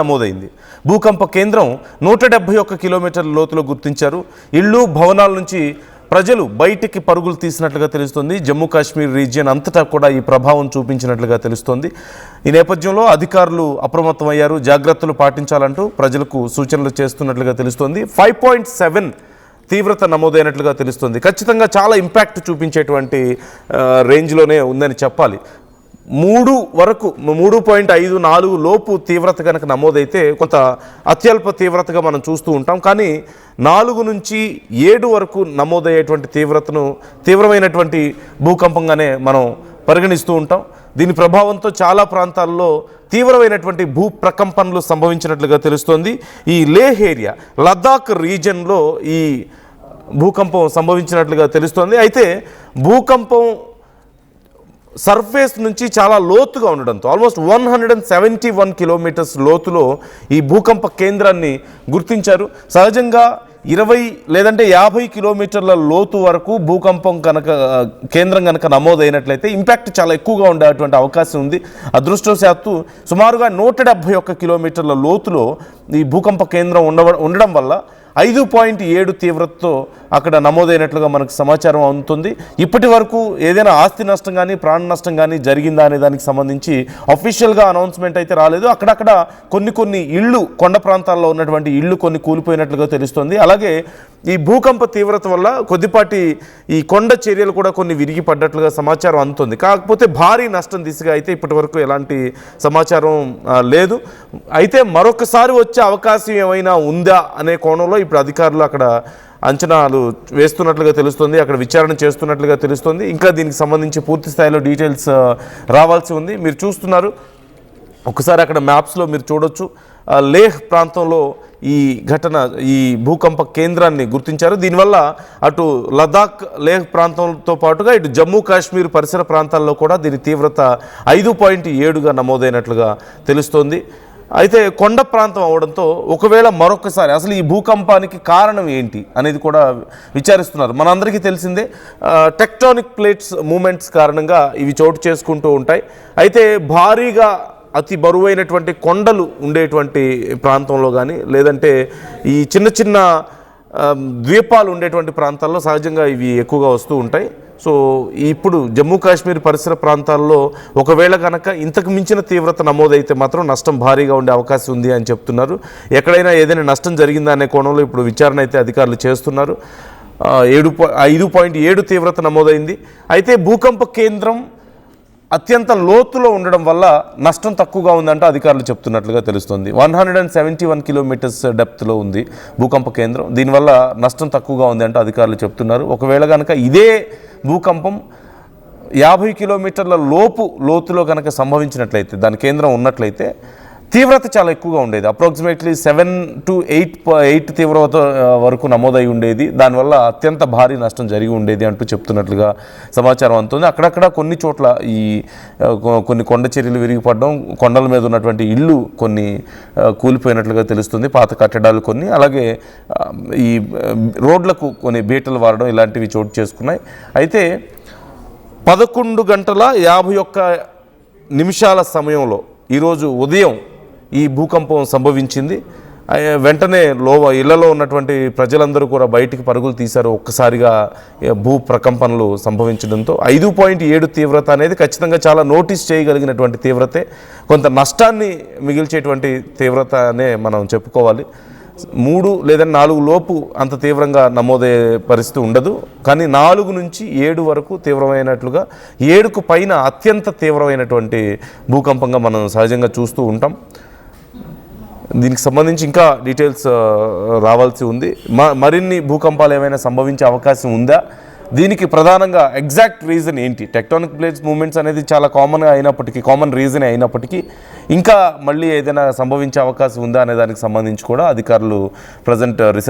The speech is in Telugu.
నమోదైంది. భూకంప కేంద్రం 171 కిలోమీటర్ల లోతులో గుర్తించారు. ఇళ్ళు భవనాల నుంచి ప్రజలు బయటికి పరుగులు తీసినట్లుగా తెలుస్తోంది. జమ్మూ కాశ్మీర్ రీజియన్ అంతటా కూడా ఈ ప్రభావం చూపించినట్లుగా తెలుస్తోంది. ఈ నేపథ్యంలో అధికారులు అప్రమత్తమయ్యారు. జాగ్రత్తలు పాటించాలంటూ ప్రజలకు సూచనలు చేస్తున్నట్లుగా తెలుస్తోంది. 5.7 తీవ్రత నమోదైనట్లుగా తెలుస్తుంది. ఖచ్చితంగా చాలా ఇంపాక్ట్ చూపించేటువంటి రేంజ్లోనే ఉందని చెప్పాలి. 3 వరకు 3.54 లోపు తీవ్రత కనుక నమోదైతే కొంత అత్యల్ప తీవ్రతగా మనం చూస్తూ ఉంటాం. కానీ 4 నుంచి 7 వరకు నమోదయ్యేటువంటి తీవ్రమైనటువంటి భూకంపంగానే మనం పరిగణిస్తూ ఉంటాం. దీని ప్రభావంతో చాలా ప్రాంతాల్లో తీవ్రమైనటువంటి భూ ప్రకంపనలు సంభవించినట్లుగా తెలుస్తోంది. ఈ లేహ్ ఏరియా, లద్దాఖ్ రీజన్లో ఈ భూకంపం సంభవించినట్లుగా తెలుస్తోంది. అయితే భూకంపం సర్ఫేస్ నుంచి చాలా లోతుగా ఉండడంతో ఆల్మోస్ట్ 171 కిలోమీటర్స్ లోతులో ఈ భూకంప కేంద్రాన్ని గుర్తించారు. సహజంగా 20 లేదంటే 50 కిలోమీటర్ల లోతు వరకు భూకంపం కేంద్రం కనుక నమోదైనట్లయితే ఇంపాక్ట్ చాలా ఎక్కువగా ఉండేటువంటి అవకాశం ఉంది. అదృష్టవశాత్తు సుమారుగా 171 కిలోమీటర్ల లోతులో ఈ భూకంప కేంద్రం ఉండడం వల్ల 5.7 తీవ్రతతో అక్కడ నమోదైనట్లుగా మనకు సమాచారం అందుతుంది. ఇప్పటి వరకు ఏదైనా ఆస్తి నష్టం కానీ ప్రాణ నష్టం కానీ జరిగిందా అనే దానికి సంబంధించి అఫీషియల్గా అనౌన్స్మెంట్ అయితే రాలేదు. అక్కడక్కడ కొన్ని ఇళ్ళు, కొండ ప్రాంతాల్లో ఉన్నటువంటి ఇళ్ళు కొన్ని కూలిపోయినట్లుగా తెలుస్తుంది. అలాగే ఈ భూకంప తీవ్రత వల్ల కొద్దిపాటి ఈ కొండ చర్యలు కూడా కొన్ని విరిగి పడ్డట్లుగా సమాచారం అందుతుంది. కాకపోతే భారీ నష్టం దిశగా అయితే ఇప్పటి వరకు ఎలాంటి సమాచారం లేదు. అయితే మరొకసారి వచ్చే అవకాశం ఏమైనా ఉందా అనే కోణంలో ఇప్పుడు అధికారులు అక్కడ అంచనాలు వేస్తున్నట్లుగా తెలుస్తుంది, అక్కడ విచారణ చేస్తున్నట్లుగా తెలుస్తుంది. ఇంకా దీనికి సంబంధించి పూర్తి స్థాయిలో డీటెయిల్స్ రావాల్సి ఉంది. మీరు చూస్తున్నారు, ఒకసారి అక్కడ మ్యాప్స్లో మీరు చూడొచ్చు, లేహ్ ప్రాంతంలో ఈ ఘటన, ఈ భూకంప కేంద్రాన్ని గుర్తించారు. దీనివల్ల అటు లదాఖ్, లేహ్ ప్రాంతంతో పాటుగా ఇటు జమ్మూ కాశ్మీర్ పరిసర ప్రాంతాల్లో కూడా దీని తీవ్రత 5.7గా నమోదైనట్లుగా తెలుస్తోంది. అయితే కొండ ప్రాంతం అవడంతో ఒకవేళ మరొకసారి అసలు ఈ భూకంపానికి కారణం ఏంటి అనేది కూడా విచారిస్తున్నారు. మనందరికీ తెలిసిందే, టెక్టానిక్ ప్లేట్స్ మూమెంట్స్ కారణంగా ఇవి చోటు చేసుకుంటూ ఉంటాయి. అయితే భారీగా అతి బరువైనటువంటి కొండలు ఉండేటువంటి ప్రాంతంలో కానీ లేదంటే ఈ చిన్న ద్వీపాలు ఉండేటువంటి ప్రాంతాల్లో సహజంగా ఇవి ఎక్కువగా వస్తూ ఉంటాయి. సో ఇప్పుడు జమ్మూ కాశ్మీర్ పరిసర ప్రాంతాల్లో ఒకవేళ కనుక ఇంతకు మించిన తీవ్రత నమోదైతే మాత్రం నష్టం భారీగా ఉండే అవకాశం ఉంది అని చెప్తున్నారు. ఎక్కడైనా ఏదైనా నష్టం జరిగిందా అనే కోణంలో ఇప్పుడు విచారణ అయితే అధికారులు చేస్తున్నారు. 5.7 తీవ్రత నమోదైంది. అయితే భూకంప కేంద్రం అత్యంత లోతులో ఉండడం వల్ల నష్టం తక్కువగా ఉందంటే అధికారులు చెప్తున్నట్లుగా తెలుస్తుంది. 171 కిలోమీటర్స్ డెప్త్లో ఉంది భూకంప కేంద్రం. దీనివల్ల నష్టం తక్కువగా ఉంది అంటే అధికారులు చెప్తున్నారు. ఒకవేళ కనుక ఇదే భూకంపం 50 కిలోమీటర్ల లోతులో కనుక సంభవించినట్లయితే, దాని కేంద్రం ఉన్నట్లయితే తీవ్రత చాలా ఎక్కువగా ఉండేది. అప్రాక్సిమేట్లీ 7 to 8 తీవ్రత వరకు నమోదై ఉండేది. దానివల్ల అత్యంత భారీ నష్టం జరిగి ఉండేది అంటూ చెప్తున్నట్లుగా సమాచారం అందుతుంది. అక్కడక్కడ కొన్ని చోట్ల కొన్ని కొండ చర్యలు విరిగిపడడం, కొండల మీద ఉన్నటువంటి ఇళ్ళు కొన్ని కూలిపోయినట్లుగా తెలుస్తుంది, పాత కట్టడాలు కొన్ని, అలాగే ఈ రోడ్లకు కొన్ని బీటలు వారడం ఇలాంటివి చోటు చేసుకున్నాయి. అయితే 11:51 సమయంలో ఈరోజు ఉదయం ఈ భూకంపం సంభవించింది. వెంటనే ఇళ్లలో ఉన్నటువంటి ప్రజలందరూ కూడా బయటికి పరుగులు తీశారు. ఒక్కసారిగా భూ ప్రకంపనలు సంభవించడంతో 5.7 తీవ్రత అనేది ఖచ్చితంగా చాలా నోటీస్ చేయగలిగినటువంటి తీవ్రతే. కొంత నష్టాన్ని మిగిల్చేటువంటి తీవ్రత అనే మనం చెప్పుకోవాలి. 3 లేదా 4 లోపు అంత తీవ్రంగా నమోదయ్యే పరిస్థితి ఉండదు. కానీ 4 నుంచి 7 వరకు తీవ్రమైనట్లుగా, 7కు పైన అత్యంత తీవ్రమైనటువంటి భూకంపంగా మనం సహజంగా చూస్తూ ఉంటాం. దీనికి సంబంధించి ఇంకా డీటెయిల్స్ రావాల్సి ఉంది. మరిన్ని భూకంపాలు ఏమైనా సంభవించే అవకాశం ఉందా, దీనికి ప్రధానంగా ఎగ్జాక్ట్ రీజన్ ఏంటి, టెక్టానిక్ ప్లేట్స్ మూమెంట్స్ అనేది చాలా కామన్ రీజన్ అయినప్పటికీ ఇంకా మళ్ళీ ఏదైనా సంభవించే అవకాశం ఉందా అనే దానికి సంబంధించి కూడా అధికారులు ప్రజెంట్ రీసెర్చ్